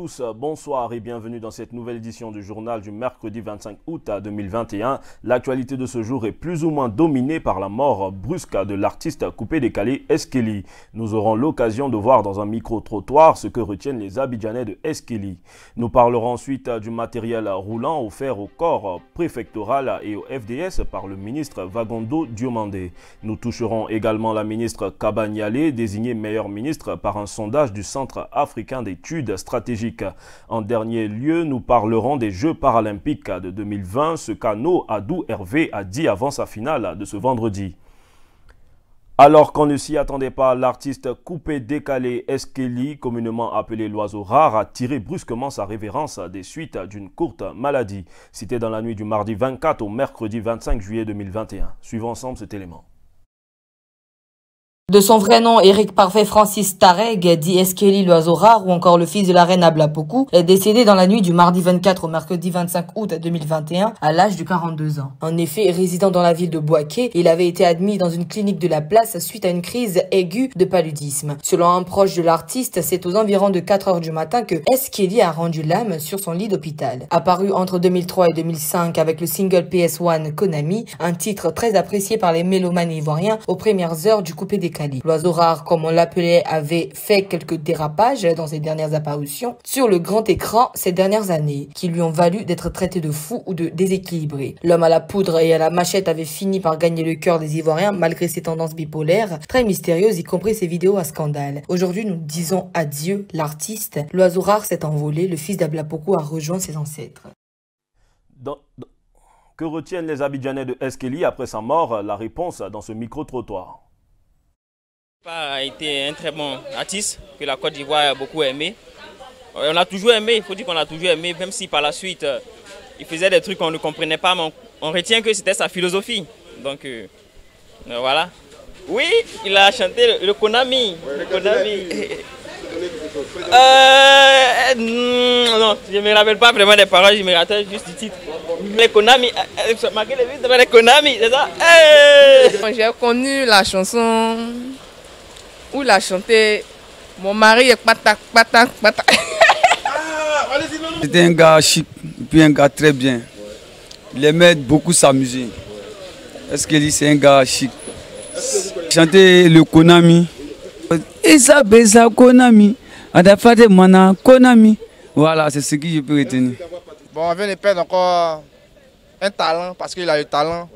tous, bonsoir et bienvenue dans cette nouvelle édition du journal du mercredi 25 août 2021. L'actualité de ce jour est plus ou moins dominée par la mort brusque de l'artiste coupé-décalé Eskeli. Nous aurons l'occasion de voir dans un micro-trottoir ce que retiennent les Abidjanais de Eskeli. Nous parlerons ensuite du matériel roulant offert au corps préfectoral et au FDS par le ministre Vagondo Diomandé. Nous toucherons également la ministre Kaba Nialé, désignée meilleure ministre par un sondage du Centre africain d'études stratégiques. En dernier lieu, nous parlerons des Jeux paralympiques de 2020, ce qu'Ano Adou Hervé a dit avant sa finale de ce vendredi. Alors qu'on ne s'y attendait pas, l'artiste coupé-décalé Eskeli, communément appelé l'oiseau rare, a tiré brusquement sa révérence des suites d'une courte maladie. C'était dans la nuit du mardi 24 au mercredi 25 juillet 2021. Suivons ensemble cet élément. De son vrai nom, Éric Parfait Francis Tareg, dit Eskeli l'oiseau rare ou encore le fils de la reine Ablapoku, est décédé dans la nuit du mardi 24 au mercredi 25 août 2021 à l'âge de 42 ans. En effet, résidant dans la ville de Boaké, il avait été admis dans une clinique de la place suite à une crise aiguë de paludisme. Selon un proche de l'artiste, c'est aux environs de 4 heures du matin que Eskeli a rendu l'âme sur son lit d'hôpital. Apparu entre 2003 et 2005 avec le single PS1 Konami, un titre très apprécié par les mélomanes ivoiriens aux premières heures du coupé décalé. L'oiseau rare, comme on l'appelait, avait fait quelques dérapages dans ses dernières apparitions sur le grand écran ces dernières années, qui lui ont valu d'être traité de fou ou de déséquilibré. L'homme à la poudre et à la machette avait fini par gagner le cœur des Ivoiriens malgré ses tendances bipolaires, très mystérieuses, y compris ses vidéos à scandale. Aujourd'hui, nous disons adieu, l'artiste. L'oiseau rare s'est envolé, le fils d'Ablapoku a rejoint ses ancêtres. Que retiennent les Abidjanais de Eskeli après sa mort? La réponse dans ce micro-trottoir. A été un très bon artiste que la Côte d'Ivoire a beaucoup aimé. On a toujours aimé, il faut dire qu'on a toujours aimé, même si par la suite il faisait des trucs qu'on ne comprenait pas, mais on retient que c'était sa philosophie. Donc voilà. Oui, il a chanté le Konami. Le Konami. Non, je ne me rappelle pas vraiment des paroles, je me rappelle juste du titre. Les Konami, marqué les vues les Konami, c'est ça? J'ai connu la chanson où il a chanté Mon mari est patak, patak, patak. C'était un gars chic, puis un gars très bien. Il aimait beaucoup s'amuser. Est-ce que c'est un gars chic? Chanter le Konami. Isa Beza Konami. Adafade Mana Konami. Voilà, c'est ce que je peux retenir. Bon, on vient de perdre encore un talent parce qu'il a le talent.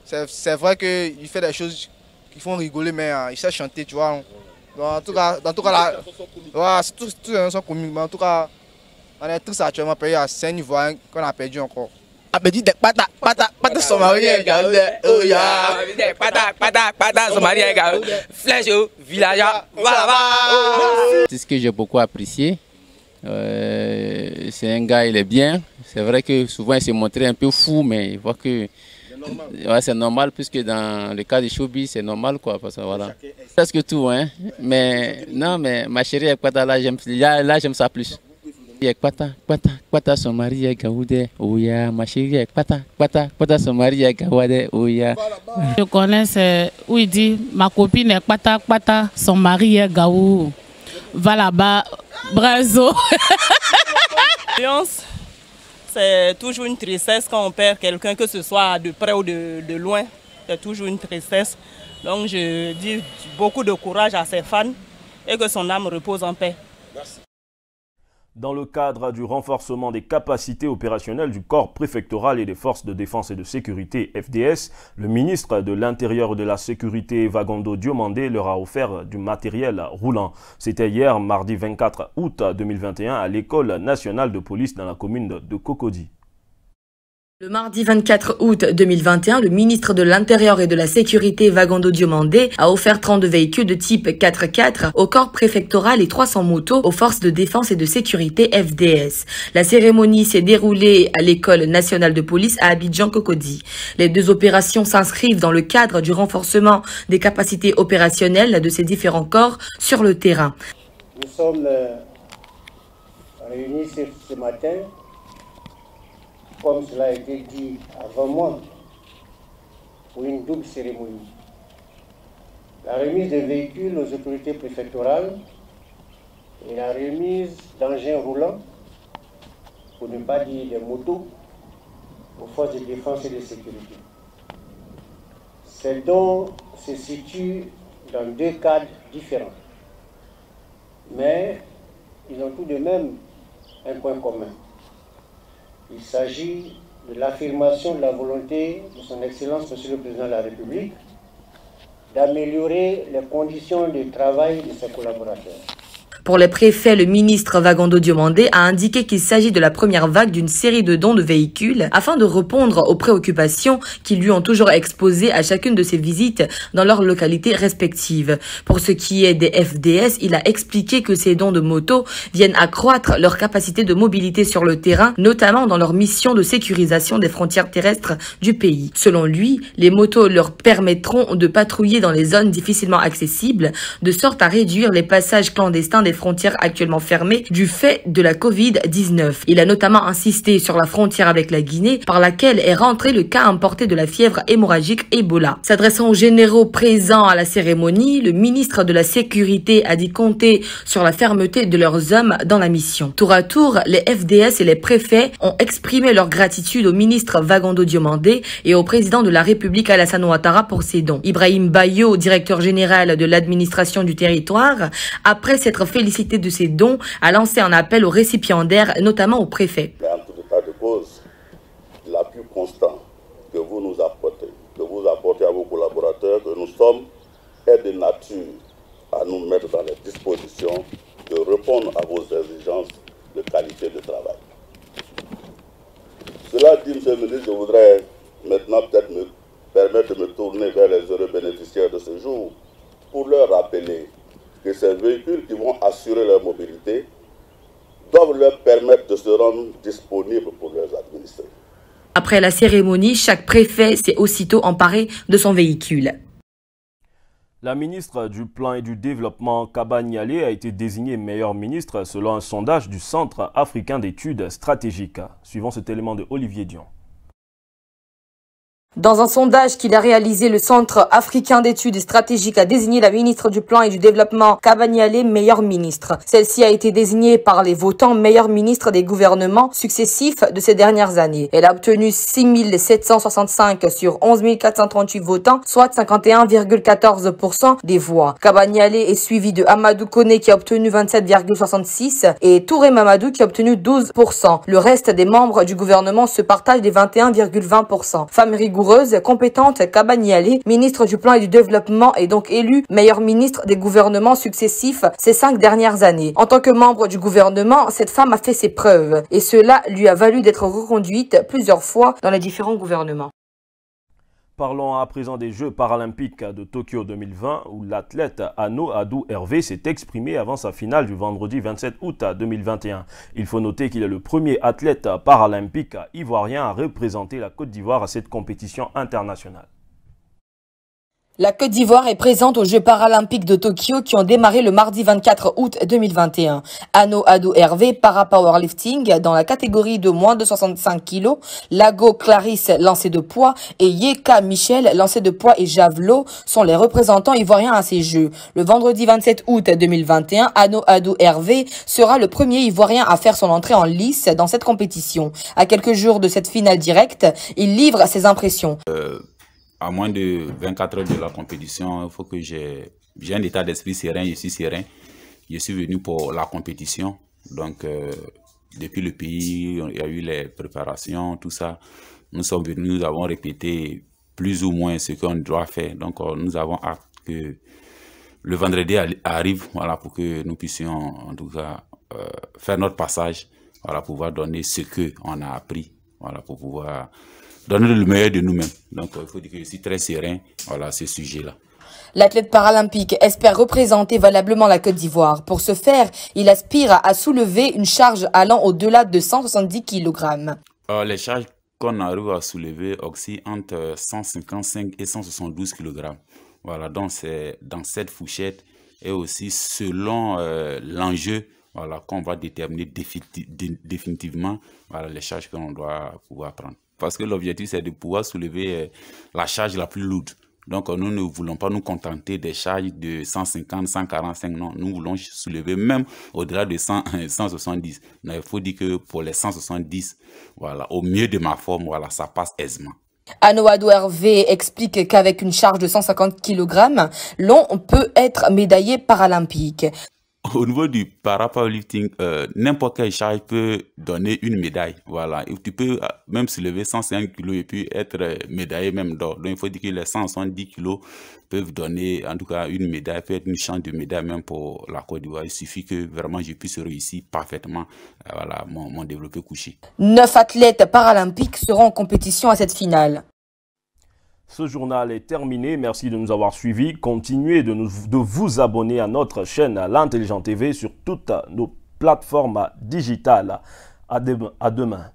C'est vrai qu'il fait des choses qui font rigoler, mais il sait chanter, tu vois. En tout cas, tous les gens sont comiques, mais en tout cas, on est tous actuellement payés à 5 niveaux qu'on a perdu encore. A perdu des pata, pata, pata, son mari est gardé, oh ya. Pata, pata, pata, son mari est gardé, flèche, village, voilà. C'est ce que j'ai beaucoup apprécié. C'est un gars, il est bien. C'est vrai que souvent il s'est montré un peu fou, mais il voit que ouais, c'est normal, puisque dans le cas du showbiz, c'est normal, quoi, parce que voilà. Presque tout, hein. Mais non, mais ma chérie avec Pata, là, j'aime ça plus. Avec Pata, Pata, Pata, son mari est Gaoudé, oh ya, ma chérie avec Pata, Pata, Pata, son mari est Gaoudé, oh ya. Je connais, c'est où il dit, ma copine est Pata, Pata, son mari est Gaou. Va là-bas, Brazo. C'est toujours une tristesse quand on perd quelqu'un, que ce soit de près ou de loin. C'est toujours une tristesse. Donc je dis beaucoup de courage à ses fans et que son âme repose en paix. Merci. Dans le cadre du renforcement des capacités opérationnelles du corps préfectoral et des forces de défense et de sécurité FDS, le ministre de l'Intérieur et de la Sécurité Vagondo Diomandé leur a offert du matériel roulant. C'était hier, mardi 24 août 2021, à l'École nationale de police dans la commune de Cocody. Le mardi 24 août 2021, le ministre de l'Intérieur et de la Sécurité Vagondo Diomandé a offert 32 véhicules de type 4x4 au corps préfectoral et 300 motos aux forces de défense et de sécurité FDS. La cérémonie s'est déroulée à l'École nationale de police à Abidjan-Cocody. Les deux opérations s'inscrivent dans le cadre du renforcement des capacités opérationnelles de ces différents corps sur le terrain. Nous sommes réunis ce matin, comme cela a été dit avant moi, pour une double cérémonie. La remise des véhicules aux autorités préfectorales et la remise d'engins roulants, pour ne pas dire des motos, aux forces de défense et de sécurité. Ces dons se situent dans deux cadres différents, mais ils ont tout de même un point commun. Il s'agit de l'affirmation de la volonté de son Excellence Monsieur le Président de la République d'améliorer les conditions de travail de ses collaborateurs. Pour les préfets, le ministre Vagondo Diomandé a indiqué qu'il s'agit de la première vague d'une série de dons de véhicules afin de répondre aux préoccupations qui lui ont toujours exposées à chacune de ses visites dans leurs localités respectives. Pour ce qui est des FDS, il a expliqué que ces dons de motos viennent accroître leur capacité de mobilité sur le terrain, notamment dans leur mission de sécurisation des frontières terrestres du pays. Selon lui, les motos leur permettront de patrouiller dans les zones difficilement accessibles, de sorte à réduire les passages clandestins des frontières actuellement fermées du fait de la Covid-19. Il a notamment insisté sur la frontière avec la Guinée par laquelle est rentré le cas importé de la fièvre hémorragique Ebola. S'adressant aux généraux présents à la cérémonie, le ministre de la Sécurité a dit compter sur la fermeté de leurs hommes dans la mission. Tour à tour, les FDS et les préfets ont exprimé leur gratitude au ministre Vagondo Diomandé et au président de la République Alassane Ouattara pour ses dons. Ibrahim Bayo, directeur général de l'administration du territoire, après s'être félicité de ces dons, a lancé un appel aux récipiendaires, notamment aux préfets. Mais en tout état de cause, l'appui constant que vous nous apportez, que vous apportez à vos collaborateurs, que nous sommes, est de nature à nous mettre dans les dispositions de répondre à vos exigences de qualité de travail. Cela dit, M. le ministre, je voudrais maintenant peut-être me permettre de me tourner vers les heureux bénéficiaires de ce jour pour leur rappeler que ces véhicules qui vont assurer leur mobilité doivent leur permettre de se rendre disponibles pour leurs administrés. Après la cérémonie, chaque préfet s'est aussitôt emparé de son véhicule. La ministre du Plan et du Développement, Kaba Nialé, a été désignée meilleure ministre selon un sondage du Centre africain d'études stratégiques. Suivant cet élément de Olivier Dion. Dans un sondage qu'il a réalisé, le Centre africain d'études stratégiques a désigné la ministre du Plan et du Développement, Kaba Nialé, meilleure ministre. Celle-ci a été désignée par les votants meilleure ministre des gouvernements successifs de ces dernières années. Elle a obtenu 6 765 sur 11 438 votants, soit 51,14% des voix. Kaba Nialé est suivi de Amadou Kone qui a obtenu 27,66 et Touré Mamadou qui a obtenu 12%. Le reste des membres du gouvernement se partagent des 21,20%. Femme rigoureuse, compétente, Kaba Nialé, ministre du Plan et du Développement, est donc élue meilleure ministre des gouvernements successifs ces 5 dernières années. En tant que membre du gouvernement, cette femme a fait ses preuves et cela lui a valu d'être reconduite plusieurs fois dans les différents gouvernements. Parlons à présent des Jeux paralympiques de Tokyo 2020 où l'athlète Ano Adou Hervé s'est exprimé avant sa finale du vendredi 27 août 2021. Il faut noter qu'il est le premier athlète paralympique ivoirien à représenter la Côte d'Ivoire à cette compétition internationale. La Côte d'Ivoire est présente aux Jeux paralympiques de Tokyo qui ont démarré le mardi 24 août 2021. Ano Adou Hervé, para-powerlifting, dans la catégorie de moins de 65 kg, Lago Clarisse, lancé de poids, et Yeka Michel, lancé de poids et javelot, sont les représentants ivoiriens à ces Jeux. Le vendredi 27 août 2021, Ano Adou Hervé sera le premier ivoirien à faire son entrée en lice dans cette compétition. À quelques jours de cette finale directe, il livre ses impressions. À moins de 24 heures de la compétition, il faut que j'ai un état d'esprit serein, je suis serein. Je suis venu pour la compétition. Donc, depuis le pays, il y a eu les préparations, tout ça. Nous sommes venus, nous avons répété plus ou moins ce qu'on doit faire. Donc, nous avons hâte que le vendredi arrive, voilà, pour que nous puissions, en tout cas, faire notre passage, voilà, pour pouvoir donner ce qu'on a appris, voilà, pour pouvoir donner le meilleur de nous-mêmes. Donc, il faut dire que je suis très serein, voilà, ce sujet-là. L'athlète paralympique espère représenter valablement la Côte d'Ivoire. Pour ce faire, il aspire à soulever une charge allant au-delà de 170 kg. Les charges qu'on arrive à soulever oscillent entre 155 et 172 kg. Voilà, donc c'est dans cette fourchette et aussi selon l'enjeu, voilà, qu'on va déterminer définitivement, voilà, les charges qu'on doit pouvoir prendre. Parce que l'objectif, c'est de pouvoir soulever la charge la plus lourde. Donc, nous ne voulons pas nous contenter des charges de 150, 145, non. Nous voulons soulever même au-delà de 170. Il faut dire que pour les 170, voilà, au mieux de ma forme, voilà, ça passe aisément. Anoado Hervé explique qu'avec une charge de 150 kg, l'on peut être médaillé paralympique. Au niveau du para-powerlifting, n'importe quelle charge peut donner une médaille. Voilà. Et tu peux même soulever 105 kg et puis être médaillé même d'or. Donc il faut dire que les 170 kg peuvent donner en tout cas une médaille, peut être une chance de médaille même pour la Côte d'Ivoire. Il suffit que vraiment je puisse réussir parfaitement voilà, mon développé couché. 9 athlètes paralympiques seront en compétition à cette finale. Ce journal est terminé. Merci de nous avoir suivis. Continuez de vous abonner à notre chaîne L'Intelligent TV sur toutes nos plateformes digitales. À demain.